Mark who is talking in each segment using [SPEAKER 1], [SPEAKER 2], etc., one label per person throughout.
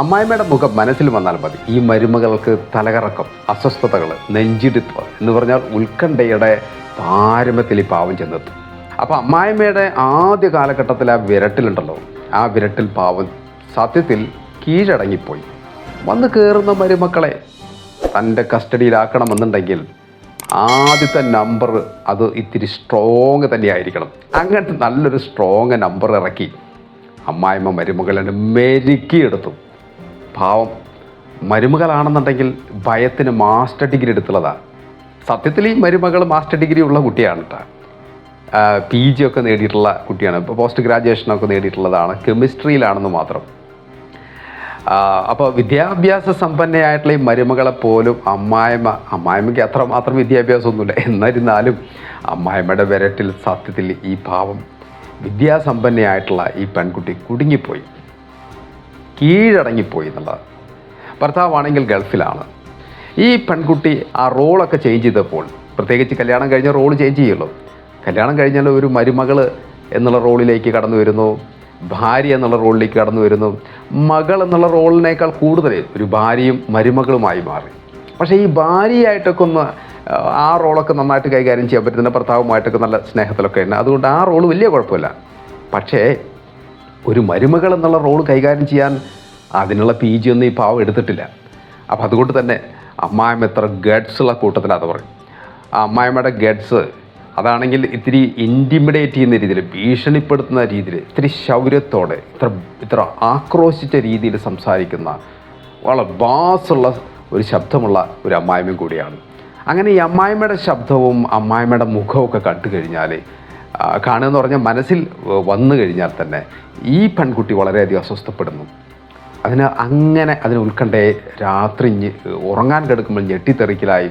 [SPEAKER 1] അമ്മായിമ്മയുടെ മുഖം മനസ്സിൽ വന്നാൽ മതി ഈ മരുമകൾക്ക് തലകറക്കം, അസ്വസ്ഥതകൾ, നെഞ്ചിടിപ്പ് എന്ന് പറഞ്ഞാൽ ഉത്കണ്ഠയുടെ പാരമ്യത്തിൽ ഈ പാവം ചെന്നെത്തും. അപ്പോൾ അമ്മായിമ്മയുടെ ആദ്യ കാലഘട്ടത്തിൽ ആ വിരട്ടിലുണ്ടല്ലോ, ആ വിരട്ടിൽ പാവം സത്യത്തിൽ കീഴടങ്ങിപ്പോയി. വന്ന് കയറുന്ന മരുമക്കളെ തൻ്റെ കസ്റ്റഡിയിലാക്കണമെന്നുണ്ടെങ്കിൽ ആദ്യത്തെ നമ്പർ അത് ഇത്തിരി സ്ട്രോങ് തന്നെയായിരിക്കണം. അങ്ങനത്തെ നല്ലൊരു സ്ട്രോങ് നമ്പർ ഇറക്കി അമ്മായിമ്മ മരുമകളെ മെരുക്കിയെടുത്തു. പാവം മരുമകളാണെന്നുണ്ടെങ്കിൽ ഭയത്തിന് മാസ്റ്റർ ഡിഗ്രി എടുത്തുള്ളതാണ്. സത്യത്തിൽ ഈ മരുമകൾ മാസ്റ്റർ ഡിഗ്രി ഉള്ള കുട്ടിയാണ് കേട്ടോ. PG ഒക്കെ നേടിയിട്ടുള്ള കുട്ടിയാണ്. ഇപ്പോൾ പോസ്റ്റ് ഗ്രാജുവേഷനൊക്കെ നേടിയിട്ടുള്ളതാണ്. കെമിസ്ട്രിയിലാണെന്ന് മാത്രം. അപ്പോൾ വിദ്യാഭ്യാസ സമ്പന്നയായിട്ടുള്ള ഈ മരുമകളെ പോലും അമ്മായിമ്മയ്ക്ക് അത്രമാത്രം വിദ്യാഭ്യാസമൊന്നുമില്ല. എന്നിരുന്നാലും അമ്മായിമ്മയുടെ വിരട്ടിൽ സത്യത്തിൽ ഈ പാവം വിദ്യാസമ്പന്നയായിട്ടുള്ള ഈ പെൺകുട്ടി കുടുങ്ങിപ്പോയി, കീഴടങ്ങിപ്പോയി എന്നുള്ളത്. ഭർത്താവാണെങ്കിൽ ഗൾഫിലാണ്. ഈ പെൺകുട്ടി ആ റോളൊക്കെ ചേഞ്ച് ചെയ്തപ്പോൾ, പ്രത്യേകിച്ച് കല്യാണം കഴിഞ്ഞ റോൾ ചേഞ്ച് ചെയ്യുള്ളൂ. കല്യാണം കഴിഞ്ഞാൽ ഒരു മരുമകൾ എന്നുള്ള റോളിലേക്ക് കടന്നു വരുന്നു, ഭാര്യ എന്നുള്ള റോളിലേക്ക് കടന്നു വരുന്നു. മകൾ എന്നുള്ള റോളിനേക്കാൾ കൂടുതൽ ഒരു ഭാര്യയും മരുമകളുമായി മാറി. പക്ഷേ ഈ ഭാര്യയായിട്ടൊക്കെ ഒന്ന് ആ റോളൊക്കെ നന്നായിട്ട് കൈകാര്യം ചെയ്യാൻ പറ്റുന്ന ഭർത്താവുമായിട്ടൊക്കെ നല്ല സ്നേഹത്തിലൊക്കെ ഉണ്ട്. അതുകൊണ്ട് ആ റോൾ വലിയ കുഴപ്പമില്ല. പക്ഷേ ഒരു മരുമകൾ എന്നുള്ള റോൾ കൈകാര്യം ചെയ്യാൻ അതിനുള്ള PG ഒന്നും ഈ പാവം എടുത്തിട്ടില്ല. അപ്പം അതുകൊണ്ട് തന്നെ അമ്മായിമ്മ എത്ര ഗഡ്സുള്ള കൂട്ടത്തിലാത് പറയും. ആ അമ്മായിമ്മയുടെ ഗഡ്സ് അതാണെങ്കിൽ ഇത്തിരി ഇൻറ്റിമിഡേറ്റ് ചെയ്യുന്ന രീതിയിൽ, ഭീഷണിപ്പെടുത്തുന്ന രീതിയിൽ, ഇത്തിരി ശൗര്യത്തോടെ, ഇത്ര ആക്രോശിച്ച രീതിയിൽ സംസാരിക്കുന്ന വളരെ ബാസുള്ള ഒരു ശബ്ദമുള്ള ഒരു അമ്മായിമ്മയും കൂടിയാണ്. അങ്ങനെ ഈ അമ്മായിമ്മയുടെ ശബ്ദവും അമ്മായിമ്മയുടെ മുഖമൊക്കെ കണ്ടു കഴിഞ്ഞാൽ, കാണുകയെന്ന് പറഞ്ഞാൽ മനസ്സിൽ വന്നു കഴിഞ്ഞാൽ തന്നെ ഈ പെൺകുട്ടി വളരെയധികം അസ്വസ്ഥപ്പെടുന്നു. അതിന് ഉത്കണ്ഠയെ രാത്രി ഉറങ്ങാൻ കിടക്കുമ്പോൾ ഞെട്ടിത്തെറിക്കലായി.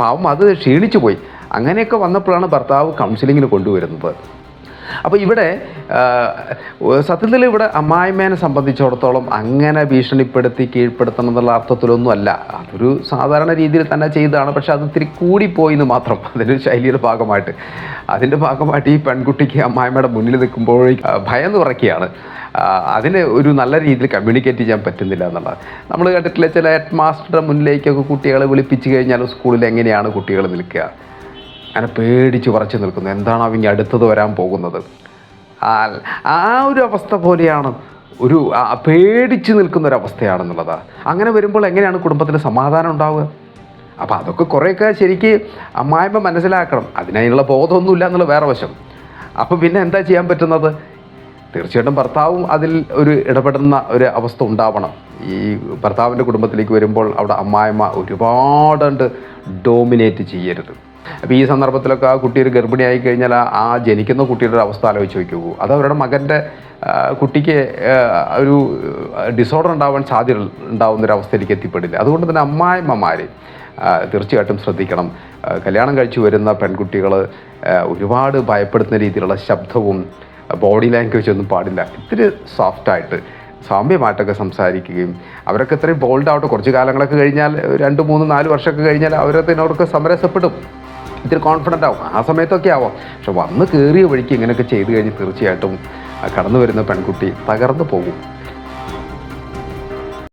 [SPEAKER 1] പാവം അത് ക്ഷീണിച്ചു പോയി. അങ്ങനെയൊക്കെ വന്നപ്പോഴാണ് ഭർത്താവ് കൗൺസിലിങ്ങിന് കൊണ്ടുവരുന്നത്. അപ്പോൾ ഇവിടെ സത്യത്തിൽ ഇവിടെ അമ്മായിമ്മേനെ സംബന്ധിച്ചിടത്തോളം അങ്ങനെ ഭീഷണിപ്പെടുത്തി കീഴ്പ്പെടുത്തണം എന്നുള്ള അർത്ഥത്തിലൊന്നും അല്ല. അതൊരു സാധാരണ രീതിയിൽ തന്നെ ചെയ്തതാണ്. പക്ഷെ അത് ഇത്തിരി കൂടിപ്പോയി എന്ന് മാത്രം. അതിൻ്റെ ശൈലിയുടെ അതിൻ്റെ ഭാഗമായിട്ട് ഈ പെൺകുട്ടിക്ക് അമ്മായിമ്മയുടെ മുന്നിൽ നിൽക്കുമ്പോഴേക്കും ഭയം നിറയ്ക്കുകയാണ്. അതിന് ഒരു നല്ല രീതിയിൽ കമ്മ്യൂണിക്കേറ്റ് ചെയ്യാൻ പറ്റുന്നില്ല എന്നുള്ളത്. നമ്മൾ കേട്ടിട്ടില്ല, ചില ഹെഡ് മാസ്റ്ററുടെ മുന്നിലേക്കൊക്കെ കുട്ടികളെ വിളിപ്പിച്ച് കഴിഞ്ഞാൽ സ്കൂളിൽ എങ്ങനെയാണ് കുട്ടികൾ നിൽക്കുക, അങ്ങനെ പേടിച്ച് പറച്ച് നിൽക്കുന്നു. എന്താണ് അവൻ അടുത്തത് വരാൻ പോകുന്നത്? ആ ഒരു അവസ്ഥ പോലെയാണ്, ഒരു പേടിച്ച് നിൽക്കുന്നൊരവസ്ഥയാണെന്നുള്ളതാണ്. അങ്ങനെ വരുമ്പോൾ എങ്ങനെയാണ് കുടുംബത്തിൽ സമാധാനം ഉണ്ടാവുക? അപ്പോൾ അതൊക്കെ കുറേയൊക്കെ ശരിക്ക് അമ്മായിമ്മ മനസ്സിലാക്കണം. അതിനുള്ള ബോധമൊന്നുമില്ല എന്നുള്ള വേറെ വശം. അപ്പോൾ പിന്നെ എന്താ ചെയ്യാൻ പറ്റുന്നത്? തീർച്ചയായിട്ടും ഭർത്താവും അതിൽ ഒരു ഇടപെടുന്ന ഒരു അവസ്ഥ ഉണ്ടാവണം. ഈ ഭർത്താവിൻ്റെ കുടുംബത്തിലേക്ക് വരുമ്പോൾ അവിടെ അമ്മായിമ്മ ഒരുപാട് ഡോമിനേറ്റ് ചെയ്യരുത്. അപ്പോൾ ഈ സന്ദർഭത്തിലൊക്കെ ആ കുട്ടി ഒരു ഗർഭിണിയായി കഴിഞ്ഞാൽ ആ ജനിക്കുന്ന കുട്ടിയുടെ ഒരു അവസ്ഥ ആലോചിച്ച് നോക്കൂ. അത് അവരുടെ മകൻ്റെ കുട്ടിക്ക് ഒരു ഡിസോർഡർ ഉണ്ടാവാൻ സാധ്യത ഉണ്ടാവുന്നൊരവസ്ഥയിലേക്ക് എത്തിപ്പെടില്ല. അതുകൊണ്ട് തന്നെ അമ്മായിമ്മമാർ തീർച്ചയായിട്ടും ശ്രദ്ധിക്കണം. കല്യാണം കഴിച്ചു വരുന്ന പെൺകുട്ടികൾ ഒരുപാട് ഭയപ്പെടുത്തുന്ന രീതിയിലുള്ള ശബ്ദവും ബോഡി ലാംഗ്വേജ് ഒന്നും പാടില്ല. ഇത്തിരി സോഫ്റ്റായിട്ട് സാമ്യമായിട്ടൊക്കെ സംസാരിക്കുകയും, അവരൊക്കെ ഇത്രയും ബോൾഡാവട്ടെ. കുറച്ച് കാലങ്ങളൊക്കെ കഴിഞ്ഞാൽ 2, 3, 4 വർഷമൊക്കെ കഴിഞ്ഞാൽ അവരതിനവർക്ക് സമരസപ്പെടും, ഇത്തിരി കോൺഫിഡൻ്റ് ആവും. ആ സമയത്തൊക്കെ ആവാം. പക്ഷെ വന്ന് കയറിയ വഴിക്ക് ഇങ്ങനെയൊക്കെ ചെയ്തു കഴിഞ്ഞ് തീർച്ചയായിട്ടും കടന്നു വരുന്ന പെൺകുട്ടി തകർന്നു പോകും.